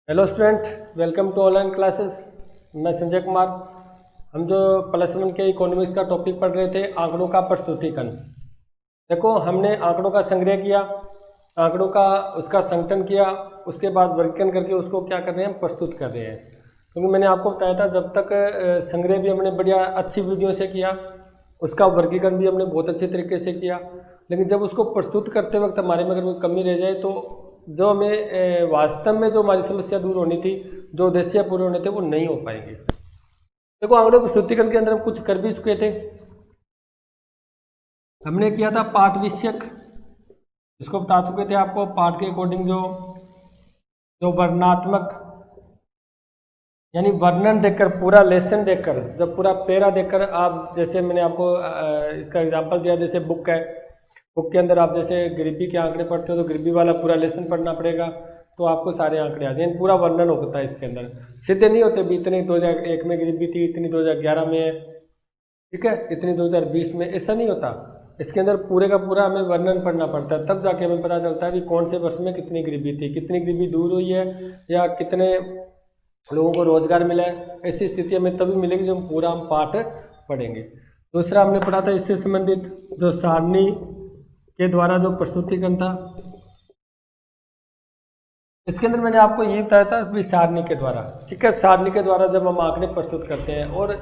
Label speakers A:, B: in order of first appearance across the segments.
A: Hello student, welcome to online classes. मैं संजय कुमार। हम जो +1 के इकोनॉमिक्स का टॉपिक पढ़ रहे थे, आंकड़ों का प्रस्तुतिकरण। देखो, हमने आंकड़ों का संग्रह किया, आंकड़ों का उसका संगठन किया, उसके बाद वर्गीकरण करके उसको क्या कर रहे हैं, प्रस्तुत कर रहे हैं। क्योंकि मैंने आपको बताया था, जब तक संग्रह भी हमने बढ़िया अच्छी विधियों से किया, उसका वर्गीकरण भी हमने बहुत अच्छे तरीके से किया, लेकिन जब उसको प्रस्तुत करते वक्त हमारे में अगर कोई कमी रह जाए तो जो हमें वास्तव में जो हमारी समस्या दूर होनी थी, जो उद्देश्य पूरे होने थे, वो नहीं हो पाएंगे। देखो, आंकड़ों प्रस्तुतिकरण के अंदर हम कुछ कर भी चुके थे। हमने किया था पाठ विषयक, इसको बता चुके थे आपको। पाठ के अकॉर्डिंग जो जो वर्णनात्मक यानी वर्णन देखकर, पूरा लेसन देखकर, जब पूरा पेरा देखकर आप, जैसे मैंने आपको इसका एग्जांपल दिया, जैसे बुक है, बुक के अंदर आप जैसे गरीबी के आंकड़े पढ़ते हो तो गरीबी वाला पूरा लेसन पढ़ना पड़ेगा, तो आपको सारे आंकड़े आ जाएंगे। पूरा वर्णन होता है इसके अंदर, सीधे नहीं होते भी इतनी 2001 में गरीबी थी, इतनी 2011 में है, ठीक है, इतनी 2020 में, ऐसा नहीं होता। इसके अंदर पूरे का पूरा हमें वर्णन पढ़ना पड़ता है, तब जाके हमें पता चलता है कि कौन से वर्ष में कितनी गरीबी थी, कितनी गरीबी दूर हुई है, या कितने लोगों को रोजगार मिला है। ऐसी स्थिति हमें तभी मिलेगी जब पूरा हम पाठ पढ़ेंगे। दूसरा हमने पढ़ा था इससे संबंधित जो सारणी के द्वारा जो प्रस्तुतिकरण था, इसके अंदर मैंने आपको ये बताया था कि सारणी के द्वारा, ठीक है, सारणी के द्वारा जब हम आंकड़े प्रस्तुत करते हैं, और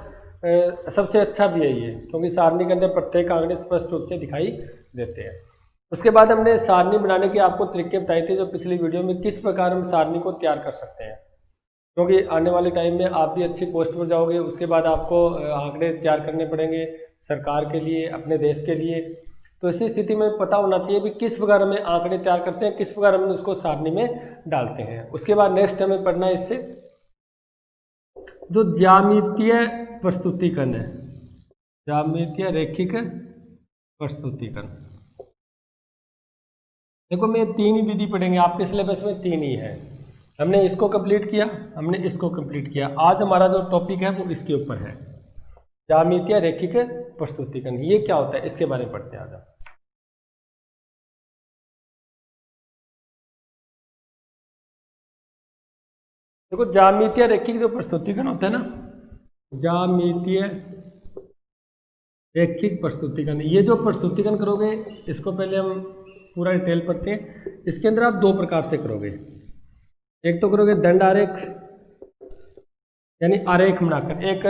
A: सबसे अच्छा भी है ये, क्योंकि सारणी के अंदर प्रत्येक आंकड़े स्पष्ट रूप से दिखाई देते हैं। उसके बाद हमने सारणी बनाने के आपको तरीके बताए थे जो पिछली वीडियो में, किस प्रकार हम सारणी को तैयार कर सकते हैं, क्योंकि आने वाले टाइम में आप भी अच्छी पोस्ट पर जाओगे। उसके बाद आपको आंकड़े तैयार करने पड़ेंगे सरकार के लिए, अपने देश के लिए। तो ऐसी स्थिति में पता होना चाहिए भी किस प्रकार हमें आंकड़े तैयार करते हैं, किस प्रकार हम उसको सारणी में डालते हैं। उसके बाद नेक्स्ट हमें पढ़ना है इससे जो ज्यामितीय प्रस्तुतिकरण है, ज्यामितीय रैखिक प्रस्तुतिकरण। देखो, मैं 3 ही विधि पढ़ेंगे, आपके सिलेबस में 3 ही है। हमने इसको कंप्लीट किया, हमने इसको कंप्लीट किया। आज हमारा जो टॉपिक है वो इसके ऊपर है, ज्यामितीय रैखिक प्रस्तुतिकरण। ये क्या होता है, इसके बारे में पढ़ते हैं आज हम। देखो, ज्यामितीय रैखिक जो प्रस्तुतिकरण होता है ना, ज्यामितीय रैखिक प्रस्तुतिकरण, ये जो प्रस्तुतिकरण करोगे, इसको पहले हम पूरा डिटेल पढ़ते हैं। इसके अंदर आप 2 प्रकार से करोगे। एक तो करोगे दंड आरेख, यानी आरेख बनाकर। एक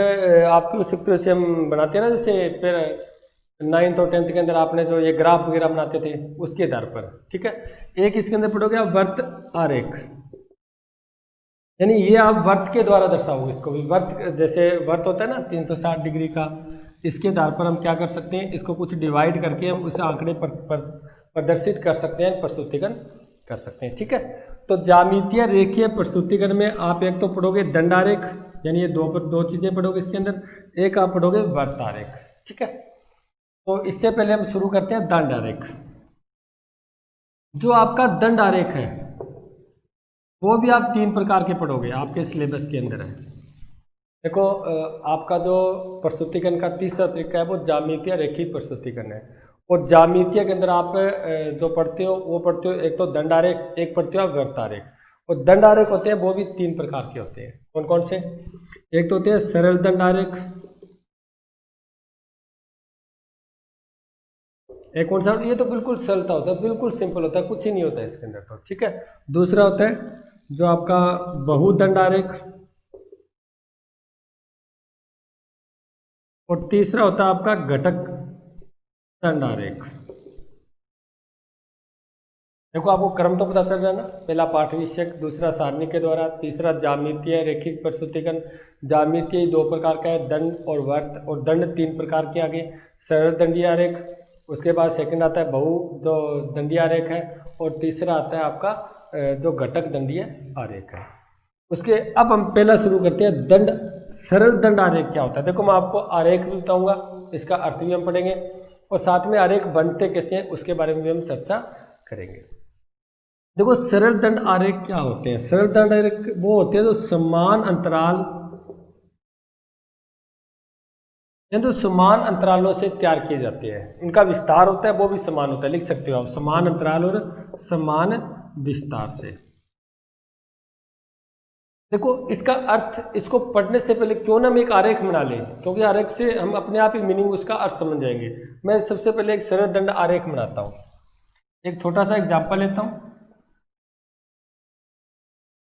A: आपकी सूत्र से हम बनाते हैं ना, जैसे फिर 9th और 10th के अंदर आपने जो ये ग्राफ वगैरह बनाते थे, उसके आधार पर, ठीक है। एक इसके अंदर पढ़ोगे आप वर्त आरेख, यानी ये आप वर्त के द्वारा दर्शाओगे इसको भी। वर्त, जैसे वर्त होता है ना 360 डिग्री का, इसके आधार पर हम क्या कर सकते हैं, इसको कुछ डिवाइड करके हम उस आंकड़े पर प्रदर्शित कर सकते हैं, प्रस्तुतिकरण कर सकते हैं, ठीक है। तो ज्यामितीय रेखीय प्रस्तुतिकरण में आप एक तो पढ़ोगे दंड आरेख, यानी ये दो चीजें पढ़ोगे इसके अंदर। एक आप पढ़ोगे वर्त आरेख, ठीक है। तो इससे पहले हम शुरू करते हैं दंड आरेख। जो आपका दंड आरेख है वो भी आप 3 प्रकार के पढ़ोगे, आपके सिलेबस के अंदर है। देखो, आपका जो प्रस्तुतिकरण का तीसरा तरीका है वो ज्यामितीय रैखिक प्रस्तुतिकरण है। और ज्यामितीय के अंदर आप जो पढ़ते हो वो पढ़ते हो, एक तो दंड आरेख, एक पढ़ते हो आप वर्त आरेख। और दंड आरेख होते हैं वो भी 3 प्रकार के होते हैं। कौन कौन से? एक तो होते हैं सरल दंड आरेख, एक कौन सा, ये तो बिल्कुल सरलता होता है, बिल्कुल सिंपल होता है, कुछ ही नहीं होता है इसके अंदर तो, ठीक है। दूसरा होता है जो आपका बहुदंड आरेख, और तीसरा होता है आपका घटक दंड आरेख। देखो, आपको क्रम तो पता चल रहा है ना, पहला पाठ विषयक, दूसरा सारणी के द्वारा, तीसरा ज्यामितीय रैखिक प्रस्तुतिकरण। ज्यामितीय 2 प्रकार का है, दंड और वर्त, और दंड 3 प्रकार के आगे, सरल दंडीय आरेख, उसके बाद सेकंड आता है बहु जो दंडीय आरेख है, और तीसरा आता है आपका जो घटक दंडीय आरेख है। उसके अब हम पहला शुरू करते हैं दंड। सरल दंड आरेख क्या होता है? देखो, मैं आपको आरेख भी बताऊंगा, इसका अर्थ भी हम पढ़ेंगे, और साथ में आरेख बनते कैसे हैं उसके बारे में भी हम चर्चा करेंगे। देखो, सरल दंड आरेख क्या होते हैं? सरल दंड आरेख वो होते हैं जो समान अंतराल, यानी तो समान अंतरालों से तैयार किए जाते हैं। इनका विस्तार होता है वो भी समान होता है, लिख सकते हो आप, समान अंतराल और समान विस्तार से। देखो इसका अर्थ, इसको पढ़ने से पहले क्यों ना हम एक आरेख बना लें, क्योंकि आरेख से हम अपने आप ही मीनिंग उसका अर्थ समझ जाएंगे। मैं सबसे पहले एक सरल दंड आरेख बनाता हूँ। एक छोटा सा एग्जाम्पल लेता हूँ।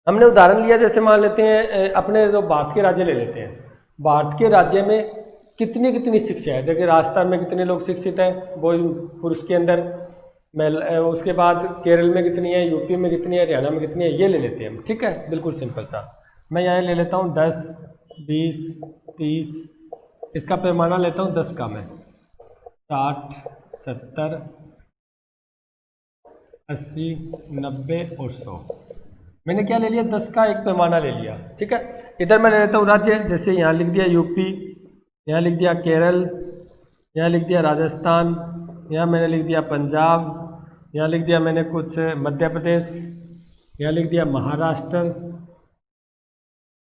A: हमने उदाहरण लिया, जैसे मान लेते हैं अपने जो भारत के राज्य ले लेते हैं। भारत के राज्य में कितनी कितनी शिक्षा है। देखिए राजस्थान में कितने लोग शिक्षित हैं, वो पुरुष के अंदर। उसके बाद केरल में कितनी है, यूपी में कितनी है, हरियाणा में कितनी है, ये ले लेते हैं हम। ठीक है, बिल्कुल सिंपल सा। मैं यहाँ ले लेता हूँ 10, 20, 30, इसका पैमाना लेता हूँ 10 का मैं, 60, 70, 80, 90 और 100। मैंने क्या ले लिया, 10 का एक पैमाना ले लिया। ठीक है, इधर मैं ले लेता हूँ राज्य, जैसे यहाँ लिख दिया यूपी, यहाँ लिख दिया केरल, यहाँ लिख दिया राजस्थान, यहाँ मैंने लिख दिया पंजाब, यहाँ लिख दिया मैंने कुछ मध्य प्रदेश, यहाँ लिख दिया महाराष्ट्र,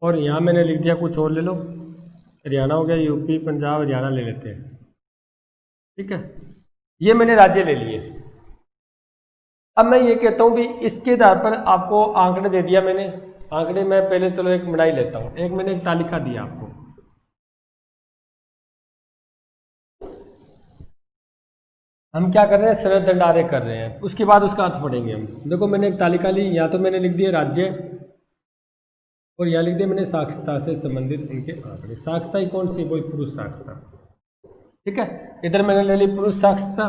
A: और यहाँ मैंने लिख दिया कुछ और ले लो, हरियाणा हो गया, यूपी पंजाब हरियाणा ले लेते हैं। ठीक है, ये मैंने राज्य ले लिए। अब मैं ये कहता हूँ भी इसके आधार पर आपको आंकड़े दे दिया मैंने। आंकड़े मैं पहले चलो एक मिलाई लेता हूँ। एक मैंने एक तालिका दिया आपको, हम क्या कर रहे हैं, सरल दंड आरेख कर रहे हैं, उसके बाद उसका अर्थ पढ़ेंगे हम। देखो मैंने एक तालिका ली, यहाँ तो मैंने लिख दिया राज्य, और यहाँ लिख दिया मैंने साक्षरता से संबंधित उनके आंकड़े। साक्षरता ही कौन सी, वही पुरुष साक्षरता। ठीक है, इधर मैंने ले ली पुरुष साक्षरता,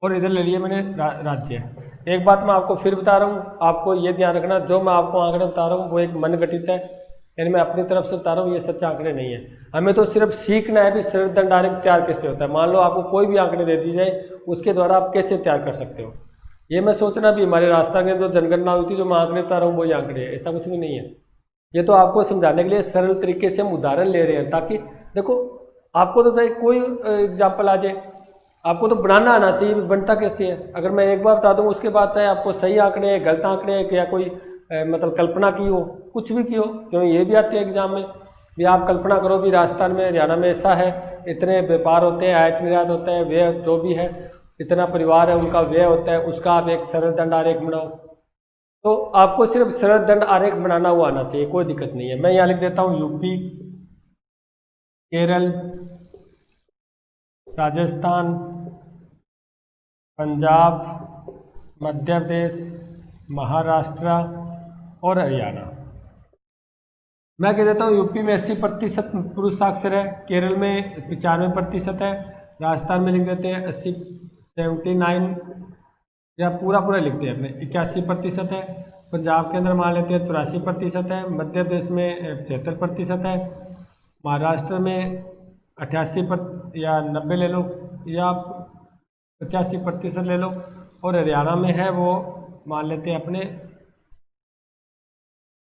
A: और इधर ले लिया मैंने राज्य। एक बात मैं आपको फिर बता रहा हूँ, आपको ये ध्यान रखना, जो मैं आपको आंकड़े बता रहा हूँ वो एक मन गठित है, यानी मैं अपनी तरफ से बता रहा हूँ, ये सच्चे आंकड़े नहीं है। हमें तो सिर्फ सीखना है भी सरल दंड आरेख तैयार कैसे होता है। मान लो आपको कोई भी आंकड़े दे दी जाए, उसके द्वारा आप कैसे तैयार कर सकते हो। ये मैं सोचना भी हमारे राजस्थान में जो जनगणना हुई थी, जो मैं आंकड़े बता रहा हूँ वही आंकड़े है, ऐसा कुछ भी नहीं है। ये तो आपको समझाने के लिए सरल तरीके से हम उदाहरण ले रहे हैं, ताकि देखो आपको तो चाहे कोई एग्जाम्पल आ जाए, आपको तो बनाना आना चाहिए, बनता कैसे है। अगर मैं एक बार बता दूँ, उसके बाद चाहे आपको सही आंकड़े हैं, गलत आंकड़े हैं, या कोई मतलब कल्पना की हो, कुछ भी की हो, क्यों ये भी आते हैं एग्जाम में भी। आप कल्पना करो भी राजस्थान में हरियाणा में ऐसा है, इतने व्यापार होते हैं, आयात निर्यात होता है, व्यय जो भी है, इतना परिवार है उनका व्यय होता है, उसका आप एक सरल दंड आरेख बनाओ। तो आपको सिर्फ सरल दंड आरेख बनाना हुआ आना चाहिए, कोई दिक्कत नहीं है। मैं यहाँ लिख देता हूँ यूपी, केरल, राजस्थान, पंजाब, मध्य प्रदेश, महाराष्ट्र और हरियाणा। मैं कह देता हूँ यूपी में 80% पुरुष साक्षर है, केरल में 95% है, राजस्थान में लिख देते हैं 79 या पूरा लिखते हैं अपने 81% है, पंजाब के अंदर मान लेते हैं 84% है, मध्य प्रदेश में 73% है, महाराष्ट्र में 88 या 90 ले लो, या 85% ले लो, और हरियाणा में है वो मान लेते हैं अपने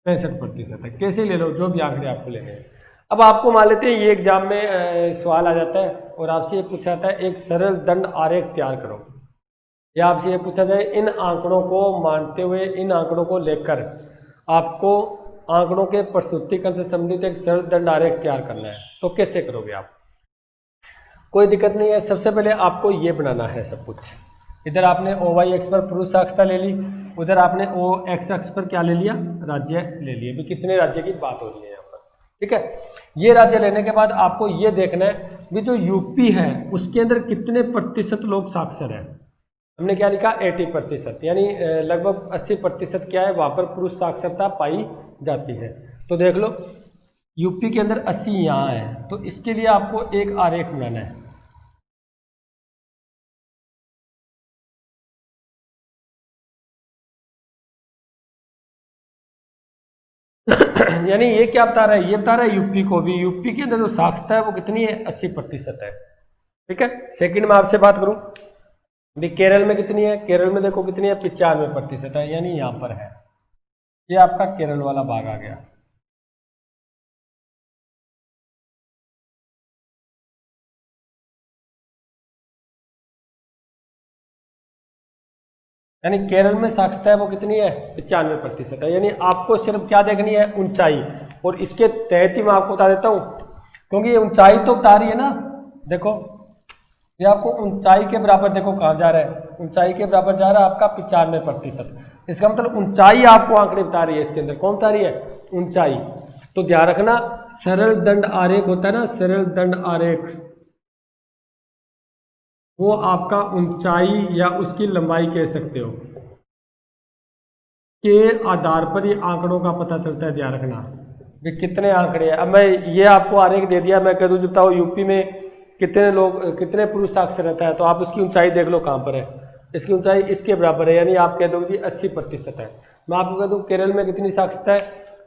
A: 65% है। कैसे ले लो, जो भी आंकड़े आपको लेने हैं। अब आपको मान लेते हैं ये एग्जाम में सवाल आ जाता है और आपसे ये पूछा जाता है एक सरल दंड आरेख तैयार करो, या आपसे ये पूछा जाए इन आंकड़ों को मानते हुए, इन आंकड़ों को लेकर आपको आंकड़ों के प्रस्तुतिकरण से संबंधित एक सरल दंड आरेख तैयार करना है, तो कैसे करोगे आप। कोई दिक्कत नहीं है। सबसे पहले आपको ये बनाना है सब कुछ। इधर आपने OY अक्ष पर पुरुष साक्षरता ले ली, उधर आपने OX अक्ष पर क्या ले लिया, राज्य ले लिए। भी कितने राज्य की बात हो रही है यहाँ पर। ठीक है, ये राज्य लेने के बाद आपको ये देखना है भी जो यूपी है उसके अंदर कितने प्रतिशत लोग साक्षर हैं। हमने क्या लिखा, 80%, यानी लगभग 80% क्या है, वहाँ पर पुरुष साक्षरता पाई जाती है। तो देख लो यूपी के अंदर 80 यहाँ है, तो इसके लिए आपको एक आरेख बनाना है। यानी ये क्या बता रहा है, ये बता रहा है यूपी को भी, यूपी के अंदर जो साक्षरता है वो कितनी है, 80% है। ठीक है, सेकंड में आपसे बात करूं भी केरल में कितनी है, केरल में देखो कितनी है, 95% है, यानी यहाँ पर है। ये आपका केरल वाला भाग आ गया। यानी केरल में साक्षरता है वो कितनी है, 95% है। यानी आपको सिर्फ क्या देखनी है, ऊंचाई, और इसके तहत ही मैं आपको बता देता हूँ, क्योंकि ये ऊंचाई तो बता रही है ना। देखो ये आपको ऊंचाई के बराबर देखो कहाँ जा रहा है, ऊंचाई के बराबर जा रहा है आपका 95%। इसका मतलब ऊंचाई आपको आंकड़े बता रही है, इसके अंदर कौन बता रही है, ऊंचाई। तो ध्यान रखना, सरल दंड आरेख होता है ना, सरल दंड आरेख, वो आपका ऊंचाई या उसकी लंबाई कह सकते हो के आधार पर ये आंकड़ों का पता चलता है। ध्यान रखना कि कितने आंकड़े हैं। अब मैं ये आपको आरेख दे दिया, मैं कह दूं बताओ यूपी में कितने लोग, कितने पुरुष साक्षरता है, तो आप उसकी ऊंचाई देख लो कहाँ पर है, इसकी ऊंचाई इसके बराबर है, यानी आप कह दोगे जी 80% है। मैं आपको कह दूं केरल में कितनी साक्षरता है,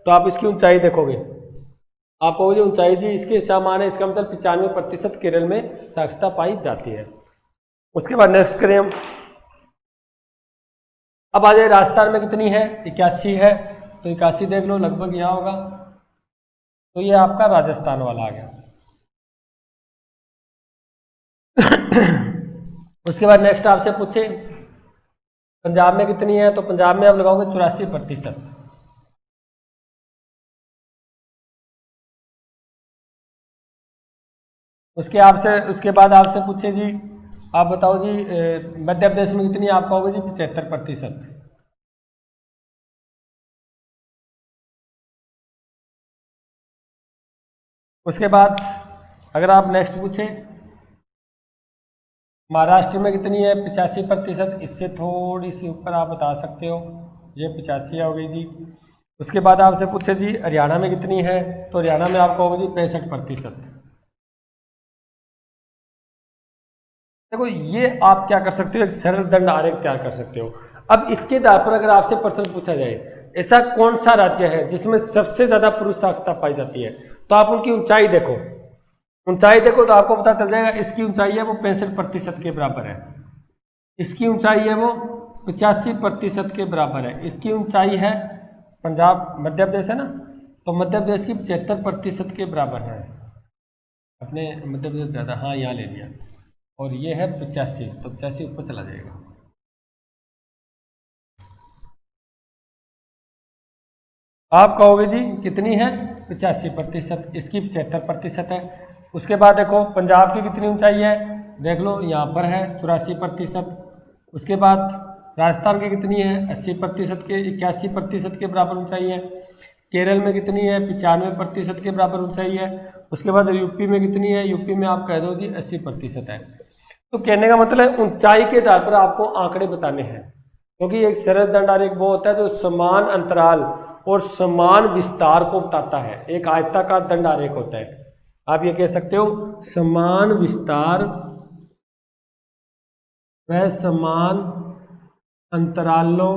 A: तो आप इसकी ऊंचाई देखोगे, आप कहोगे ऊंचाई जी इसके समान है, इसका मतलब 95% केरल में साक्षरता पाई जाती है। उसके बाद नेक्स्ट करें हम, अब आ जाए राजस्थान में कितनी है, 81 है, तो 81 देख लो, लगभग यहाँ होगा, तो ये आपका राजस्थान वाला आ गया। उसके बाद नेक्स्ट आपसे पूछे पंजाब में कितनी है, तो पंजाब में आप लगाओगे 84%। उसके बाद आपसे पूछे जी, आप बताओ जी मध्य प्रदेश में कितनी है, आप कहोगे जी 75%। उसके बाद अगर आप नेक्स्ट पूछे महाराष्ट्र में कितनी है, 85%, इससे थोड़ी सी ऊपर आप बता सकते हो, ये 85 हो गई जी। उसके बाद आपसे पूछे जी हरियाणा में कितनी है, तो हरियाणा में आप कहोगे जी 65%। देखो ये आप क्या कर सकते हो, एक सरल दंड आरेख तैयार कर सकते हो। अब इसके आधार पर अगर आपसे प्रश्न पूछा जाए ऐसा कौन सा राज्य है जिसमें सबसे ज्यादा पुरुष साक्षरता पाई जाती है, तो आप उनकी ऊंचाई देखो, ऊंचाई देखो तो आपको पता चल जाएगा, इसकी ऊंचाई है वो 65% के बराबर है, इसकी ऊंचाई है वो 85% के बराबर है, इसकी ऊंचाई है, पंजाब मध्य प्रदेश है ना, तो मध्य प्रदेश की 75% के बराबर है, अपने मध्य प्रदेश ज़्यादा, हाँ यहाँ ले लिया, और ये है 85, तो 85 ऊपर चला जाएगा। आप कहोगे जी कितनी है, 85%, इसकी 75% है। उसके बाद देखो पंजाब की कितनी ऊंचाई है, देख लो यहाँ पर है 84%। उसके बाद राजस्थान की कितनी है, 80% के, 81% के बराबर ऊंचाई है। केरल में कितनी है, 95% के बराबर ऊंचाई है। उसके बाद यूपी में कितनी है, यूपी में आप कह दो जी 80% है। तो कहने का मतलब ऊंचाई के आधार पर आपको आंकड़े बताने हैं, क्योंकि एक सरल दंड आरेख वो होता है जो समान अंतराल और समान विस्तार को बताता है, एक आयताकार दंड आरेख होता है। आप ये कह सकते हो समान विस्तार व समान अंतरालों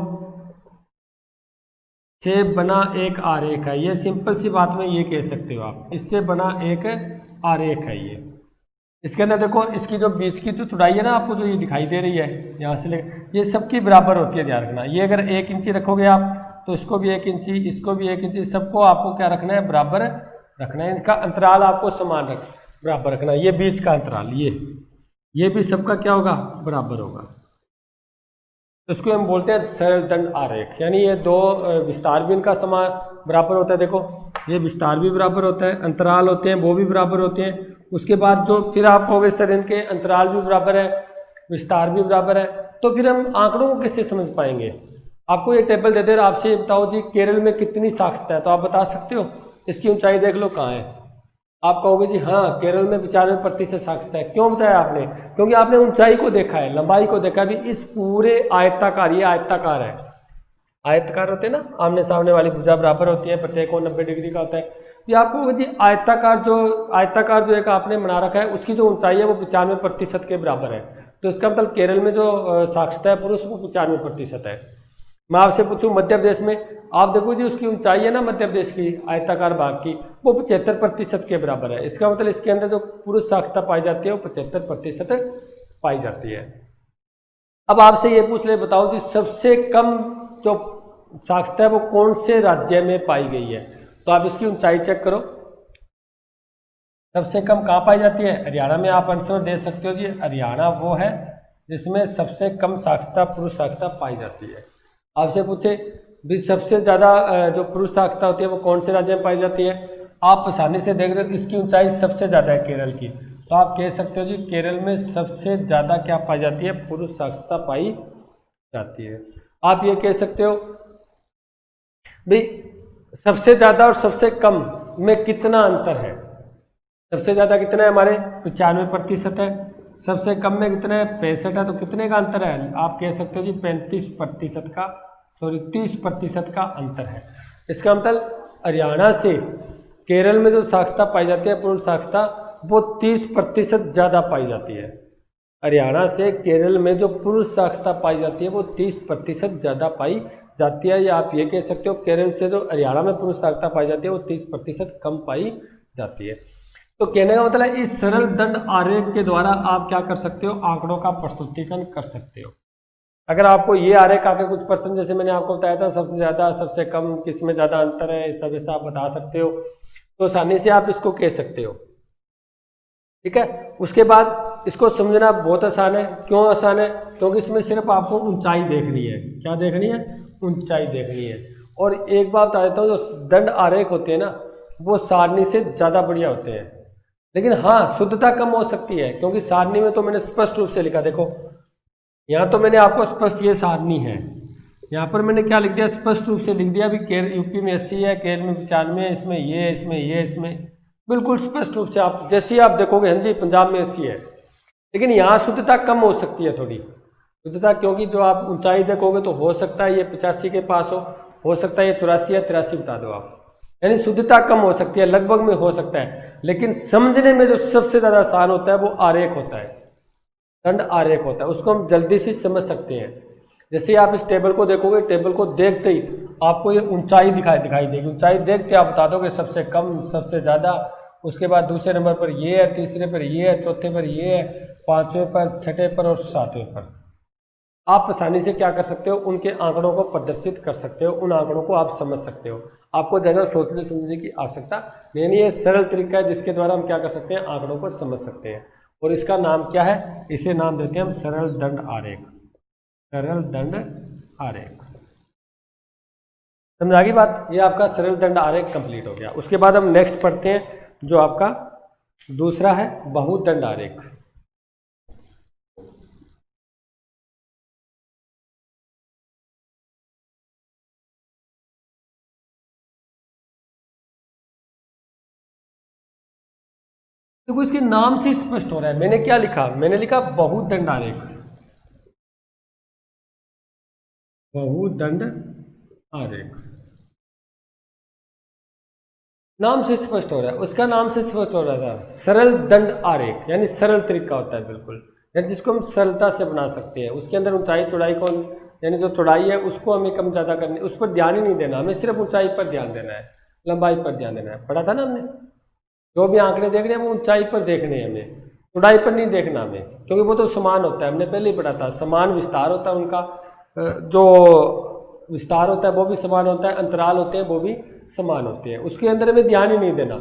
A: से बना एक आरेख है। ये सिंपल सी बात में ये कह सकते हो आप, इससे बना एक आरेख है ये। इसके अंदर देखो इसकी जो बीच की जो चौड़ाई है ना, आपको जो ये दिखाई दे रही है यहाँ से लेकर, ये सबकी बराबर होती है। ध्यान रखना, ये अगर 1 इंची रखोगे आप तो इसको भी 1 इंची, इसको भी 1 इंची, सबको आपको क्या रखना है, बराबर रखना है। इनका अंतराल आपको समान बराबर रखना है। ये बीच का अंतराल, ये भी सबका क्या होगा, बराबर होगा। तो इसको हम बोलते हैं सरल दंड आरेख, यानी ये दो विस्तार भी इनका समान बराबर होता है। देखो ये विस्तार भी बराबर होता है, अंतराल होते हैं वो भी बराबर होते हैं। उसके बाद जो फिर आप कहोगे सर इनके अंतराल भी बराबर है, विस्तार भी बराबर है, तो फिर हम आंकड़ों को किससे समझ पाएंगे। आपको ये टेबल दे दे रहा, आपसे ये बताओ जी केरल में कितनी साक्षरता है, तो आप बता सकते हो, इसकी ऊंचाई देख लो कहाँ है। आप कहोगे जी हाँ केरल में 95% साक्षरता है। क्यों बताया आपने, क्योंकि आपने ऊंचाई को देखा है, लंबाई को देखा है। इस पूरे आयताकार, ये आयताकार है, आयताकार होते हैं ना, आमने सामने वाली भुजा बराबर होती है, प्रत्येक कोण 90 डिग्री का होता है। ये आपको होगा जी आयताकार जो एक आपने बना रखा है, उसकी जो ऊंचाई है वो 95% के बराबर है। तो इसका मतलब केरल में जो साक्षरता है पुरुष वो 95% है। मैं आपसे पूछूं मध्य प्रदेश में, आप देखो जी उसकी ऊंचाई है ना मध्य प्रदेश की आयताकार भाग की, वो 75% के बराबर है। इसका मतलब इसके अंदर जो पुरुष साक्षरता पाई जाती है वो 75% पाई जाती है। अब आपसे ये पूछ ले, बताओ जी सबसे कम जो साक्षरता है वो कौन से राज्य में पाई गई है, तो आप इसकी ऊंचाई चेक करो। सबसे कम कहाँ पाई जाती है, हरियाणा में। आप आंसर दे सकते हो जी हरियाणा वो है जिसमें सबसे कम साक्षरता, पुरुष साक्षरता पाई जाती है। आपसे पूछे भी सबसे ज़्यादा जो पुरुष साक्षरता होती है वो कौन से राज्य में पाई जाती है, आप आसानी से देख रहे हो इसकी ऊंचाई सबसे ज़्यादा है केरल की, तो आप कह सकते हो जी केरल में सबसे ज़्यादा क्या पाई जाती है, पुरुष साक्षरता पाई जाती है। आप ये कह सकते हो भाई सबसे ज़्यादा और सबसे कम में कितना अंतर है। सबसे ज़्यादा कितना है हमारे 95% है, सबसे कम में कितना है 65 है, तो कितने का अंतर है आप कह सकते हो जी 35% का 30% का अंतर है। इसका मतलब हरियाणा से केरल में जो साक्षरता पाई जाती है पूर्ण साक्षरता वो 30% ज़्यादा पाई जाती है। हरियाणा से केरल में जो पूर्ण साक्षरता पाई जाती है वो 30% ज़्यादा पाई जाती है, या आप ये कह सकते हो केरल से जो हरियाणा में पूर्ण साक्षरता पाई जाती है वो 30% कम पाई जाती है। तो कहने का मतलब इस सरल दंड आरेख के द्वारा आप क्या कर सकते हो, आंकड़ों का प्रस्तुतिकरण कर सकते हो। अगर आपको ये आरेख आके कुछ परसेंट जैसे मैंने आपको बताया था सबसे ज़्यादा सबसे कम किस में ज़्यादा अंतर है इस सब आप बता सकते हो, तो आसानी से आप इसको कह सकते हो। ठीक है, उसके बाद इसको समझना बहुत आसान है। क्यों आसान है? क्योंकि इसमें सिर्फ आपको ऊंचाई देखनी है। क्या देखनी है? ऊंचाई देखनी है। और एक बात बता देता हूँ, जो दंड आरेख होते हैं ना वो सारणी से ज़्यादा बढ़िया होते हैं, लेकिन हाँ शुद्धता कम हो सकती है, क्योंकि सारणी में तो मैंने स्पष्ट रूप से लिखा, देखो यहाँ तो मैंने आपको स्पष्ट, ये सारणी है, यहाँ पर मैंने क्या लिख दिया, स्पष्ट रूप से लिख दिया भी केरल यूपी में 80 है, केरल में 95 है, इसमें ये इसमें ये इसमें बिल्कुल स्पष्ट रूप से आप जैसे ही आप देखोगे हाँ जी पंजाब में 80 है, लेकिन यहाँ शुद्धता कम हो सकती है थोड़ी शुद्धता, क्योंकि जो आप ऊंचाई देखोगे तो हो सकता है ये 85 के पास हो सकता है ये 84 या 83 बता दो आप, यानी शुद्धता कम हो सकती है, लगभग में हो सकता है, लेकिन समझने में जो सबसे ज़्यादा आसान होता है वो आरेख होता है, दंड आरेख होता है, उसको हम जल्दी से समझ सकते हैं। जैसे आप इस टेबल को देखोगे, टेबल को देखते ही आपको ये ऊंचाई दिखाई देगी, ऊंचाई देखते आप बता दोगे सबसे कम सबसे ज़्यादा, उसके बाद दूसरे नंबर पर ये है, तीसरे पर ये है, चौथे पर ये है, पाँचवें पर, छठे पर और सातवें पर। आप आसानी से क्या कर सकते हो, उनके आंकड़ों को प्रदर्शित कर सकते हो, उन आंकड़ों को आप समझ सकते हो। आपको ज़्यादा सोचने समझने की आवश्यकता नहीं, ये सरल तरीका है जिसके द्वारा हम क्या कर सकते हैं, आंकड़ों को समझ सकते हैं। और इसका नाम क्या है, इसे नाम देते हैं हम सरल दंड आरेख। सरल दंड आरेख, समझ आ गई बात? ये आपका सरल दंड आरेख कंप्लीट हो गया। उसके बाद हम नेक्स्ट पढ़ते हैं जो आपका दूसरा है बहुदंड आरेख। देखो इसके नाम से स्पष्ट हो रहा है, मैंने क्या लिखा, मैंने लिखा बहुदंड आरेख, बहुदंड आरेख, नाम से स्पष्ट हो रहा है, उसका नाम से स्पष्ट हो रहा था सरल दंड आरेख, यानी सरल तरीका होता है बिल्कुल, यानी जिसको हम सरलता से बना सकते हैं। उसके अंदर ऊंचाई चौड़ाई को, यानी जो चौड़ाई है उसको हमें कम ज़्यादा करनी, उस पर ध्यान ही नहीं देना, हमें सिर्फ ऊंचाई पर ध्यान देना है, लंबाई पर ध्यान देना है। पढ़ा था ना हमने, जो भी आंकड़े देख रहे हैं वो ऊंचाई पर देखने हैं हमें, चौड़ाई पर नहीं देखना हमें, क्योंकि वो तो समान होता है, हमने पहले ही पढ़ा था, समान विस्तार होता है उनका, जो विस्तार होता है वो भी समान होता है, अंतराल होते हैं वो भी समान होते हैं, उसके अंदर हमें ध्यान ही नहीं देना।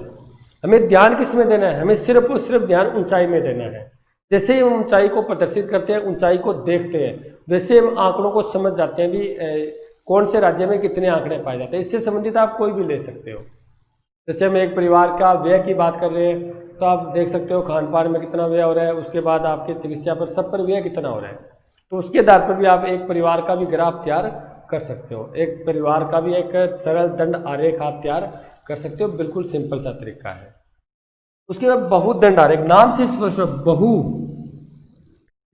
A: हमें ध्यान किस में देना है, हमें सिर्फ और सिर्फ ध्यान ऊंचाई में देना है। जैसे ही हम ऊंचाई को प्रदर्शित करते हैं, ऊंचाई को देखते हैं, वैसे हम आंकड़ों को समझ जाते हैं भी कौन से राज्य में कितने आंकड़े पाए जाते हैं। इससे संबंधित आप कोई भी ले सकते हो। जैसे हम एक परिवार का व्यय की बात कर रहे हैं तो आप देख सकते हो खान पान में कितना व्यय हो रहा है, उसके बाद आपके चिकित्सा पर, सब पर व्यय कितना हो रहा है, तो उसके आधार पर भी आप एक परिवार का भी ग्राफ तैयार कर सकते हो, एक परिवार का भी एक सरल दंड आरेख आप तैयार कर सकते हो, बिल्कुल सिंपल सा तरीका है। उसके बाद बहुदंड आरेख, नाम से स्पष्ट, बहु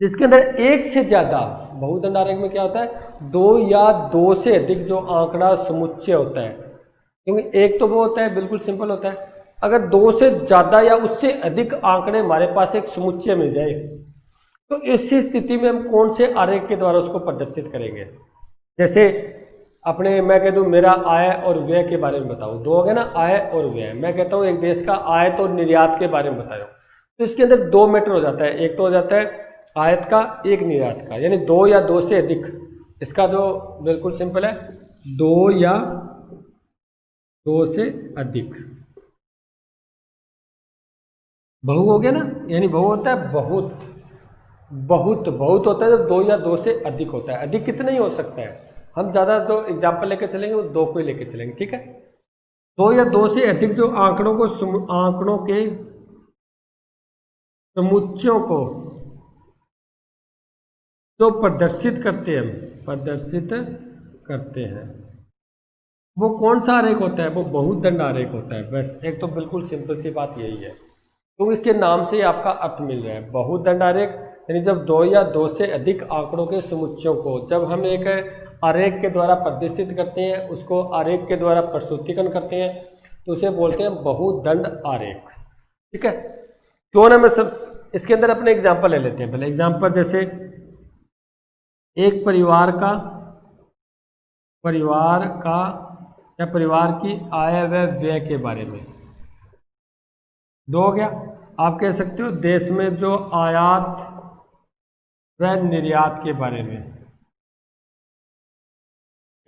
A: जिसके अंदर एक से ज्यादा, बहुदंड आरेख में क्या होता है, दो या दो से अधिक जो आंकड़ा समुच्चय होता है, क्योंकि एक तो वो होता है बिल्कुल सिंपल होता है, अगर दो से ज्यादा या उससे अधिक आंकड़े हमारे पास एक समुच्चय मिल जाए तो ऐसी स्थिति में हम कौन से आरेख के द्वारा उसको प्रदर्शित करेंगे। जैसे अपने मैं कह दूं मेरा आय और व्यय के बारे में बताऊं, दो हो गए ना, आय और व्यय, मैं कहता हूं एक देश का आयत और निर्यात के बारे में बताओ, तो इसके अंदर दो मैटर हो जाता है, एक तो हो जाता है आयत का, एक निर्यात का, यानी दो या दो से अधिक। इसका जो बिल्कुल सिंपल है, दो या दो से अधिक, बहु हो गया ना, यानी बहु होता है बहुत, बहुत बहुत होता है जब दो या दो से अधिक होता है। अधिक कितना ही हो सकता है, हम ज़्यादा जो एग्जाम्पल लेके चलेंगे वो दो को ही लेके चलेंगे, ठीक है। दो या दो से अधिक जो आंकड़ों को, आंकड़ों के समुच्चयों को जो प्रदर्शित करते हैं प्रदर्शित करते हैं। वो कौन सा आरेख होता है? वो बहुदंड आरेख होता है। बस एक तो बिल्कुल सिंपल सी बात यही है, तो इसके नाम से आपका अर्थ मिल रहा है। बहुदंड आरेख यानी जब दो या दो से अधिक आंकड़ों के समुच्चयों को जब हम एक आरेख के द्वारा प्रदर्शित करते हैं, उसको आरेख के द्वारा प्रस्तुतिकरण करते हैं, तो उसे बोलते हैं बहुदंड आरेख। ठीक है, क्यों ना मैं सब इसके अंदर अपने एग्जाम्पल ले लेते हैं। पहले एग्जाम्पल जैसे एक परिवार का या परिवार की आय व व्यय के बारे में। दो हो गया। आप कह सकते हो देश में जो आयात व निर्यात के बारे में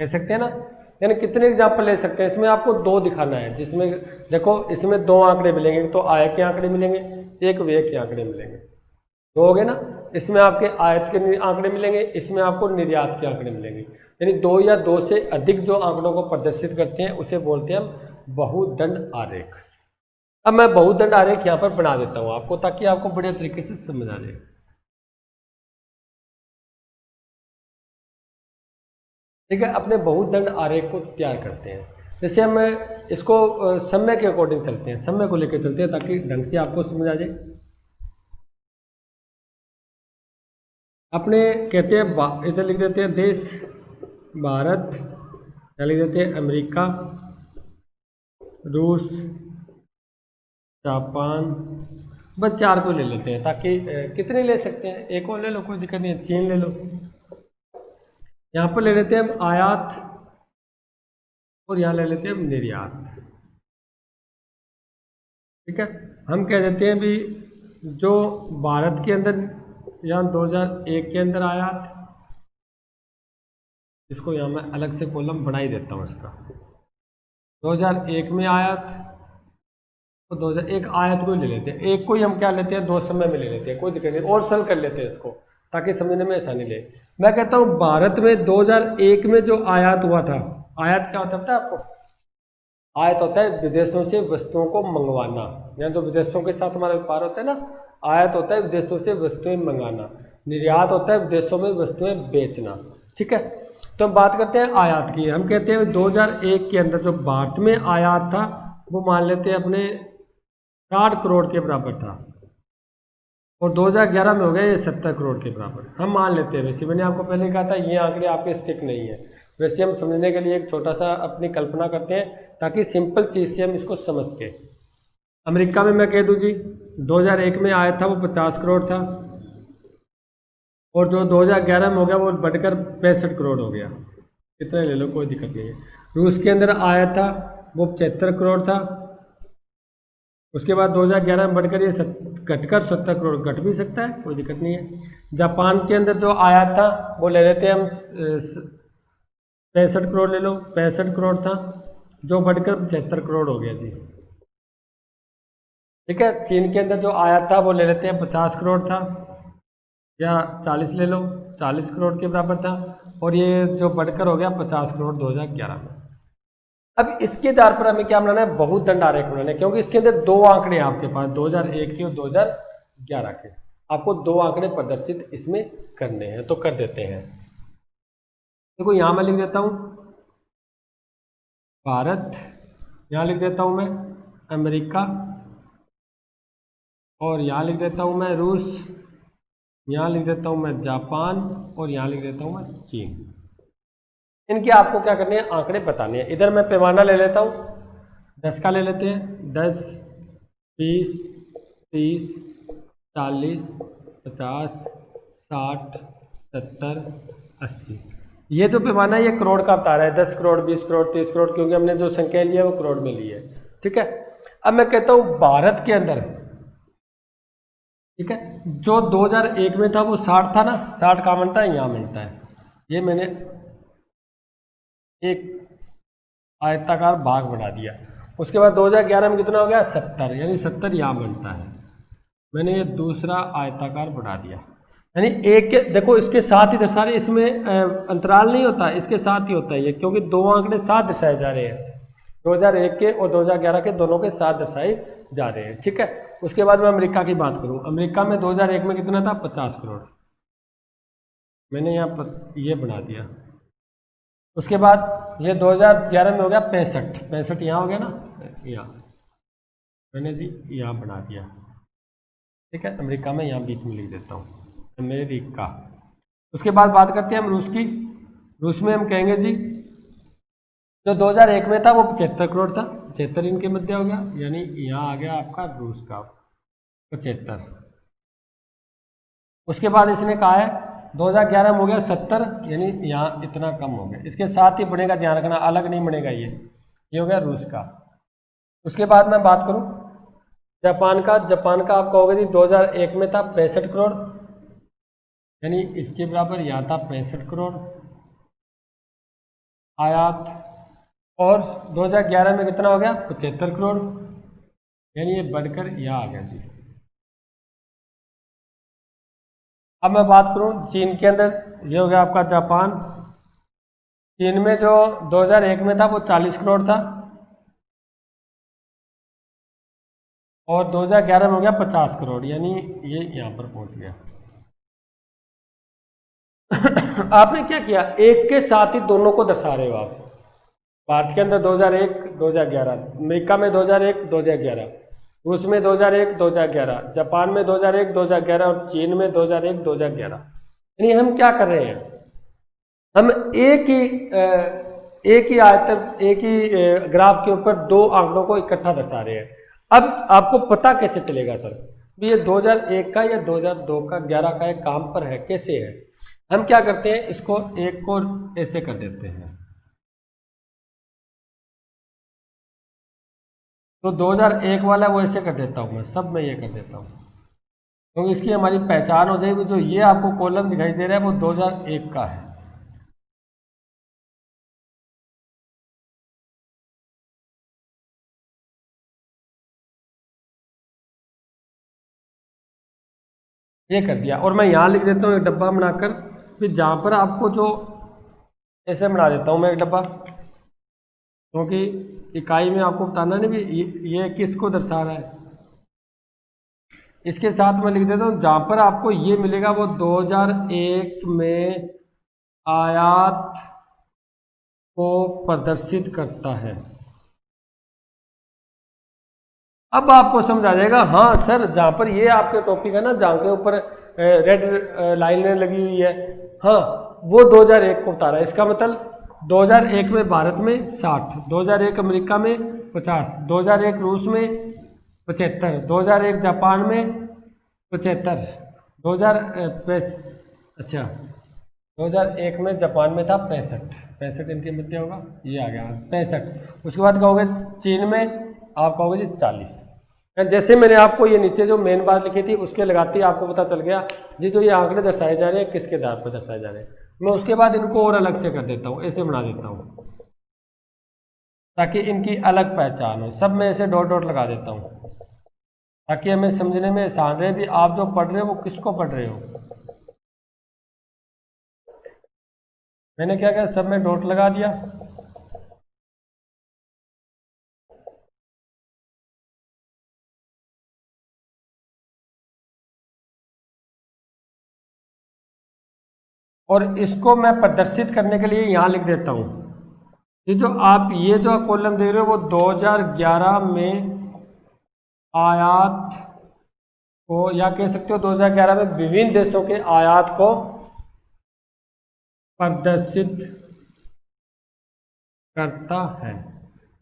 A: कह सकते हैं ना। यानी कितने एग्जाम्पल ले सकते हैं? इसमें आपको दो दिखाना है, जिसमें देखो इसमें दो आंकड़े मिलेंगे, तो आय के आंकड़े मिलेंगे, एक व्यय के आंकड़े मिलेंगे। दो हो गए ना। इसमें आपके आयत के आंकड़े मिलेंगे, इसमें आपको निर्यात के आंकड़े मिलेंगे। यानी दो या दो से अधिक जो आंकड़ों को प्रदर्शित करते हैं उसे बोलते हैं हम बहुदंड आरेख। अब मैं बहुदंड आरेख यहाँ पर बना देता हूँ आपको, ताकि आपको बढ़िया तरीके से समझ आ जाए। ठीक है, अपने बहुदंड आरेख को तैयार करते हैं। जैसे हम इसको समय के अकॉर्डिंग चलते हैं, समय को लेकर चलते हैं ताकि ढंग से आपको समझ आ जाए। अपने कहते हैं इधर लिख देते हैं देश भारत, या लिख देते हैं अमेरिका, रूस, जापान, बस चार को ले लेते हैं, ताकि कितने ले सकते हैं? एक और ले लो, कोई दिक्कत नहीं है। चीन ले लो। यहाँ पर ले लेते हैं हम आयात और यहाँ ले लेते हैं हम निर्यात। ठीक है, हम कह देते हैं भी जो भारत के अंदर यहाँ 2001 के अंदर आयात, इसको यहाँ मैं अलग से कॉलम बना ही देता हूँ इसका। 2001 में आयात, तो 2001 आयत को ही ले लेते हैं। एक को ही हम क्या लेते हैं? दो समय में ले लेते हैं, कोई दिक्कत नहीं, और सरल कर लेते हैं इसको ताकि समझने में आसानी ले। मैं कहता हूँ भारत में 2001 में जो आयात हुआ था, आयात क्या होता है आपको? आयात होता है विदेशों से वस्तुओं को मंगवाना, या जो विदेशों के साथ हमारा व्यापार होता है ना, आयात होता है विदेशों से वस्तुएं मंगाना। निर्यात होता है विदेशों में वस्तुएं बेचना। ठीक है, तो हम बात करते हैं आयात की। हम कहते हैं 2001 के अंदर जो भारत में आयात था वो मान लेते हैं अपने 60 करोड़ के बराबर था, और 2011 में हो गया ये 70 करोड़ के बराबर हम मान लेते हैं। वैसे मैंने आपको पहले कहा था ये आंकड़े आपके स्टिक नहीं है। वैसे हम समझने के लिए एक छोटा सा अपनी कल्पना करते हैं ताकि सिंपल चीज़ से हम इसको समझ के। अमेरिका में मैं कह दूँ जी 2001 में आया था वो 50 करोड़ था, और जो 2011 में हो गया वो बढ़कर 65 करोड़ हो गया। कितने ले लो, कोई दिक्कत नहीं है। रूस के अंदर आया था वो 75 करोड़ था, उसके बाद 2011 में बढ़कर ये घटकर 70 करोड़, घट भी सकता है, कोई दिक्कत नहीं है। जापान के अंदर जो आया था वो ले लेते हैं हम 65 करोड़ ले लो, 65 करोड़ था जो बढ़कर 75 करोड़ हो गया जी। ठीक है, चीन के अंदर जो आया था वो ले लेते हैं 50 करोड़ था, या 40 ले लो, 40 करोड़ के बराबर था, और ये जो बढ़कर हो गया 50 करोड़ 2011 में। अब इसके आधार पर हमें क्या बनाना है? बहुदंड आरेख बनाना है, क्योंकि इसके अंदर दो आंकड़े हैं आपके पास 2001 के और 2011 के। आपको दो आंकड़े प्रदर्शित इसमें करने हैं, तो कर देते हैं। देखो यहाँ मैं लिख देता हूँ भारत, यहाँ लिख देता हूँ मैं अमेरिका, और यहाँ लिख देता हूँ मैं रूस, यहाँ लिख देता हूँ मैं जापान, और यहाँ लिख देता हूँ मैं चीन। इनके आपको क्या करने हैं? आंकड़े बताने हैं। इधर मैं पैमाना ले लेता हूँ, 10 का ले लेते हैं, 10, 20, 30, 40, 50, 60, 70, 80। ये जो पैमाना है ये करोड़ का बता रहा है, 10 करोड़, 20 करोड़, 30 करोड़, क्योंकि हमने जो संख्या ली है वो करोड़ में ली है। ठीक है, अब मैं कहता हूँ भारत के अंदर, ठीक है, जो 2001 में था वो 60 था ना, 60 कहाँ बनता है? यहाँ बनता है। ये मैंने एक आयताकार भाग बना दिया। उसके बाद 2011 में कितना हो गया? 70, यानी 70 यहाँ बनता है। मैंने ये दूसरा आयताकार बना दिया, यानी एक के देखो इसके साथ ही दर्शाए, इसमें अंतराल नहीं होता, इसके साथ ही होता है ये, क्योंकि दो आंकड़े साथ दर्शाए जा रहे हैं। 2001 के और 2011 के दोनों के साथ दर्शाए जा रहे हैं। ठीक है, उसके बाद मैं अमेरिका की बात करूं, अमेरिका में 2001 में कितना था? 50 करोड़। मैंने यहाँ पर ये बना दिया। उसके बाद ये 2011 में हो गया 65, 65 यहाँ हो गया ना, यहाँ मैंने जी यहाँ बना दिया, ठीक है। अमेरिका में यहाँ बीच में लिख देता हूँ अमेरिका। उसके बाद बात करते हैं हम रूस की। रूस में हम कहेंगे जी जो 2001 में था वो 75 करोड़ था, 75 इनके मध्य हो गया, यानी यहाँ आ गया आपका रूस का 75। उसके बाद इसने कहा है 2011 में हो गया 70, यानी यहाँ इतना कम हो गया। इसके साथ ही बढ़ेगा, ध्यान रखना, अलग नहीं बढ़ेगा, ये हो गया रूस का। उसके बाद मैं बात करूँ जापान का। जापान का आप कहोगे जी 2001 में था 65 करोड़, यानी इसके बराबर यहाँ था 65 करोड़ आयात, और 2011 में कितना हो गया 75 करोड़, यानी ये बढ़कर यहाँ आ गया जी। अब मैं बात करूं चीन के अंदर, ये हो गया आपका जापान। चीन में जो 2001 में था वो 40 करोड़ था, और 2011 में हो गया 50 करोड़, यानी ये यहाँ पर पहुंच गया। आपने क्या किया, एक के साथ ही दोनों को दर्शा रहे हो आप। भारत के अंदर 2001 2011, अमेरिका में 2001 2011, रूस में 2001 2011, जापान में 2001 2011 और चीन में 2001 2011। यानी हम क्या कर रहे हैं, हम एक ही आयत, एक ही ग्राफ के ऊपर दो आंकड़ों को इकट्ठा दर्शा रहे हैं। अब आपको पता कैसे चलेगा सर भी ये 2001 का या 2002 का 11 का एक काम पर है, कैसे है? हम क्या करते हैं, इसको एक को ऐसे कर देते हैं, तो 2001 वाला वो ऐसे कर देता हूँ मैं, सब में ये कर देता हूँ, क्योंकि इसकी हमारी पहचान हो जाएगी। जो ये आपको कॉलम दिखाई दे रहा है वो 2001 का है। ये कर दिया, और मैं यहाँ लिख देता हूँ एक डब्बा बनाकर, फिर जहाँ पर आपको जो ऐसे बना देता हूँ मैं एक डब्बा, क्योंकि इकाई में आपको बताना नहीं भी ये किसको दर्शा रहा है। इसके साथ मैं लिख देता हूँ जहाँ पर आपको ये मिलेगा वो 2001 में आयात को प्रदर्शित करता है। अब आपको समझ आ जाएगा, हाँ सर जहाँ पर ये आपके टॉपिक है ना, जहाँ के ऊपर रेड लाइनें लगी हुई है, हाँ वो 2001 को बता रहा है। इसका मतलब 2001 में भारत में 60, 2001 अमेरिका में 50, 2001 रूस में 75, 2001 जापान में 75, 2001 में जापान में था 65 इनके मध्य होगा, ये आ गया 65। उसके बाद कहोगे चीन में, आप कहोगे जी 40। जैसे मैंने आपको ये नीचे जो मेन बात लिखी थी उसके लगाते ही आपको पता चल गया जी जो ये आंकड़े दर्शाए जा रहे हैं किसके आधार पर दर्शाए जा रहे हैं। मैं उसके बाद इनको और अलग से कर देता हूँ, ऐसे बना देता हूँ ताकि इनकी अलग पहचान हो। सब में ऐसे डॉट डॉट लगा देता हूँ ताकि हमें समझने में आसान रहे भी आप जो पढ़ रहे हो वो किसको पढ़ रहे हो। मैंने क्या किया, सब में डॉट लगा दिया। और इसको मैं प्रदर्शित करने के लिए यहाँ लिख देता हूँ, ये जो आप ये जो कॉलम दे रहे हो वो 2011 में आयात को, या कह सकते हो 2011 में विभिन्न देशों के आयात को प्रदर्शित करता है।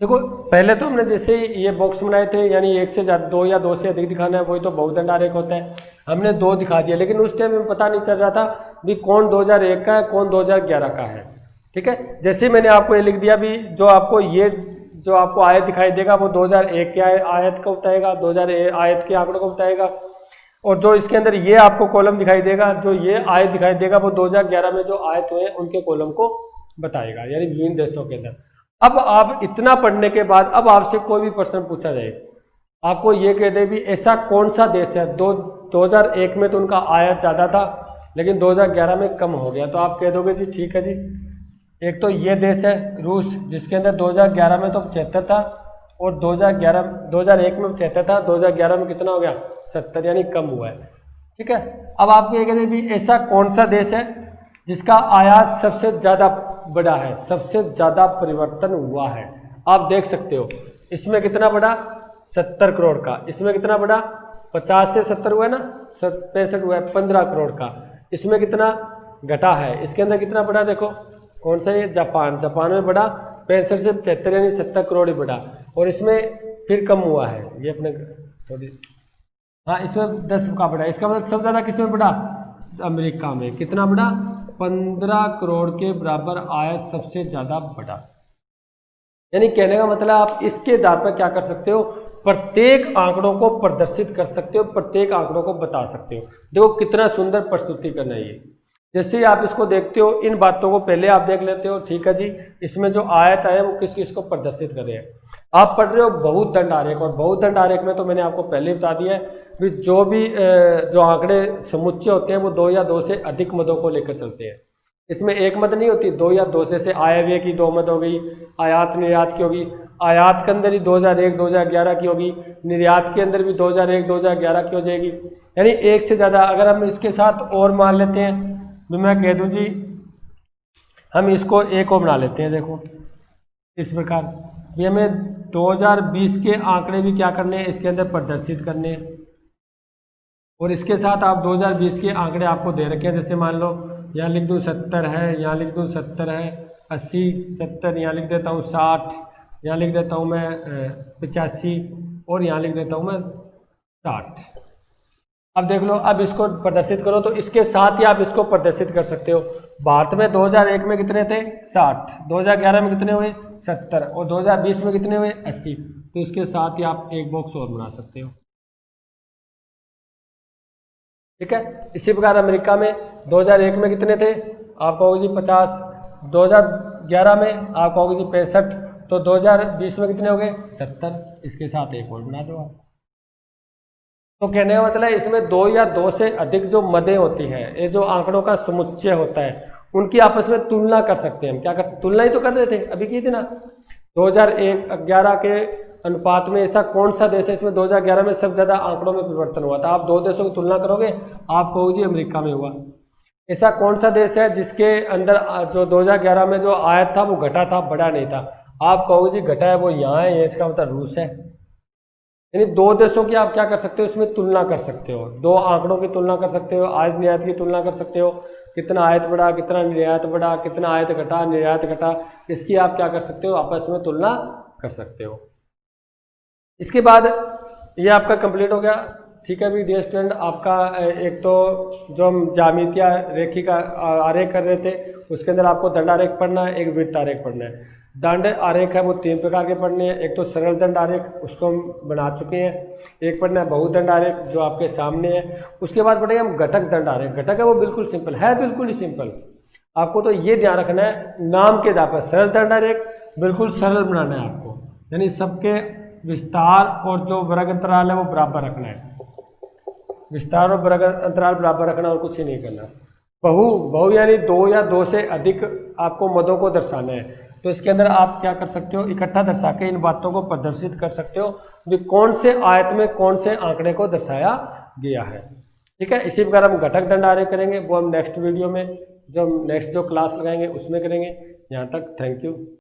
A: देखो पहले तो हमने जैसे ये बॉक्स बनाए थे, यानी एक से ज़्यादा, दो या दो से अधिक दिखाना है, वही तो बहुदंड आरेख होता है, हमने दो दिखा दिया। लेकिन उस टाइम में पता नहीं चल रहा था भी कौन 2001 का है कौन 2011 का है, ठीक है। जैसे मैंने आपको ये लिख दिया भी जो आपको ये जो आपको आयत दिखाई देगा वो 2001 के आयत को बताएगा, 2000 आयत के आंकड़ों को बताएगा, और जो इसके अंदर ये आपको कॉलम दिखाई देगा, जो ये आयत दिखाई देगा वो 2011 में जो आयत हुए उनके कॉलम को बताएगा, यानी विभिन्न देशों के अंदर। अब आप इतना पढ़ने के बाद अब आपसे कोई भी प्रश्न पूछा जाए, आपको ये कह दे भी ऐसा कौन सा देश है 2001 में तो उनका आयात ज़्यादा था लेकिन 2011 में कम हो गया, तो आप कह दोगे जी ठीक है जी, एक तो ये देश है रूस जिसके अंदर 2011 में तो 75 था और 2001 में 75 था, 2011 में कितना हो गया 70, यानी कम हुआ है, ठीक है। अब आपको ये कहते हैं भी ऐसा कौन सा देश है जिसका आयात सबसे ज़्यादा बड़ा है, सबसे ज़्यादा परिवर्तन हुआ है। आप देख सकते हो इसमें कितना बड़ा 70 करोड़ का, इसमें कितना बड़ा 50 से 70 हुआ है ना, 65 हुआ है 15 करोड़ का। इसमें कितना घटा है, इसके अंदर कितना बड़ा देखो, कौन सा ये जापान, जापान में बड़ा 65 से 75 यानी 70 करोड़ ही बड़ा। और इसमें फिर कम हुआ है, ये अपने थोड़ी, हाँ इसमें 10 का बड़ा। इसका मतलब सबसे ज़्यादा किसमें बड़ा, अमेरिका में। कितना बड़ा, 15 करोड़ के बराबर आयत सबसे ज़्यादा बड़ा। यानी कहने का मतलब आप इसके आधार पर क्या कर सकते हो, प्रत्येक आंकड़ों को प्रदर्शित कर सकते हो, प्रत्येक आंकड़ों को बता सकते हो। देखो कितना सुंदर प्रस्तुतिकरण है ये। जैसे आप इसको देखते हो, इन बातों को पहले आप देख लेते हो, ठीक है जी, इसमें जो आयत है वो किस किस को प्रदर्शित कर रहे हैं। आप पढ़ रहे हो बहुदंड आरेख, और बहुदंड आरेख में तो मैंने आपको पहले ही बता दिया है, जो भी जो आंकड़े समुच्चय होते हैं वो 2 या 2 से अधिक मदों को लेकर चलते हैं। इसमें एक मद नहीं होती, 2 या 2 जैसे आयव्यय की 2 मद हो गई, आयात निर्यात की होगी, आयात के अंदर ही 2001 2011 की होगी, निर्यात के अंदर भी 2001 2011 की हो जाएगी। यानी एक से ज़्यादा। अगर हम इसके साथ और मान लेते हैं, तो मैं कह दूं जी हम इसको एक और बना लेते हैं। देखो इस प्रकार भी हमें 2020 के आंकड़े भी क्या करने हैं, इसके अंदर प्रदर्शित करने हैं। और इसके साथ आप 2020 के आंकड़े आपको दे रखे हैं, जैसे मान लो यहाँ लिख दूँ 70 है, यहाँ लिख दूँ 70 है, 80 70, यहाँ लिख देता हूँ 60, यहाँ लिख देता हूँ मैं 85, और यहाँ लिख देता हूँ मैं 60। अब देख लो, अब इसको प्रदर्शित करो तो इसके साथ ही आप इसको प्रदर्शित कर सकते हो। भारत में 2001 में कितने थे, 60, 2011 में कितने हुए 70, और 2020 में कितने हुए 80। तो इसके साथ ही आप एक बॉक्स और बना सकते हो, ठीक है। इसी प्रकार अमेरिका में 2001 में कितने थे, आप कहोगे जी 50, 2011 में आप कहोगे जी 65, तो 2020 में कितने हो गए 70। इसके साथ एक और बना दो आप। तो कहने का मतलब इसमें 2 या 2 से अधिक जो मदें होती हैं, ये जो आंकड़ों का समुच्चय होता है, उनकी आपस में तुलना कर सकते हैं हम। क्या कर सकते, तुलना ही तो कर रहे थे अभी की थी ना। 2011 के अनुपात में ऐसा कौन सा देश है इसमें 2011 में सबसे ज़्यादा आंकड़ों में परिवर्तन हुआ था। आप 2 देशों की तुलना करोगे, आप कहोगे जी अमेरिका में हुआ। ऐसा कौन सा देश है जिसके अंदर जो 2011 में जो आयत था वो घटा था, बढ़ा नहीं था। आप कहोगे जी घटा है वो यहाँ है, इसका मतलब रूस है। यानी 2 देशों की आप क्या कर सकते हो, इसमें तुलना कर सकते हो, 2 आंकड़ों की तुलना कर सकते हो, आयत निर्यात की तुलना कर सकते हो, कितना आयत बढ़ा, कितना निर्यात बढ़ा, कितना आयत घटा, निर्यात घटा, इसकी आप क्या कर सकते हो, आपस में तुलना कर सकते हो। इसके बाद ये आपका कंप्लीट हो गया, ठीक है भी डियर स्टूडेंट। आपका एक तो जो हम ज्यामितीय रेखिक आरेख कर रहे थे, उसके अंदर आपको दंड आरेख पढ़ना है, एक वृत्त आरेख पढ़ना है। दंड आरेख है वो 3 प्रकार के पढ़ने हैं। एक तो सरल दंड आरेख, उसको हम बना चुके हैं। एक पढ़ना है बहुदंड आरेख, जो आपके सामने है। उसके बाद पढ़ेंगे हम घटक दंड आरेख। घटक है वो बिल्कुल सिंपल है, बिल्कुल ही सिंपल। आपको तो ये ध्यान रखना है नाम के आधार पर। सरल दंड आरेख बिल्कुल सरल बनाना है आपको, यानी सबके विस्तार और जो वर्ग अंतराल है वो बराबर रखना है। विस्तार और वर्ग अंतराल बराबर रखना और कुछ ही नहीं करना। बहु यानी 2 या 2 से अधिक आपको मदों को दर्शाना है। तो इसके अंदर आप क्या कर सकते हो, इकट्ठा दर्शा के इन बातों को प्रदर्शित कर सकते हो कि कौन से आयत में कौन से आंकड़े को दर्शाया गया है, ठीक है। इसी प्रकार हम घटक दंड आरेख करेंगे, वो हम नेक्स्ट वीडियो में जो हम नेक्स्ट जो क्लास लगाएंगे उसमें करेंगे। यहाँ तक थैंक यू।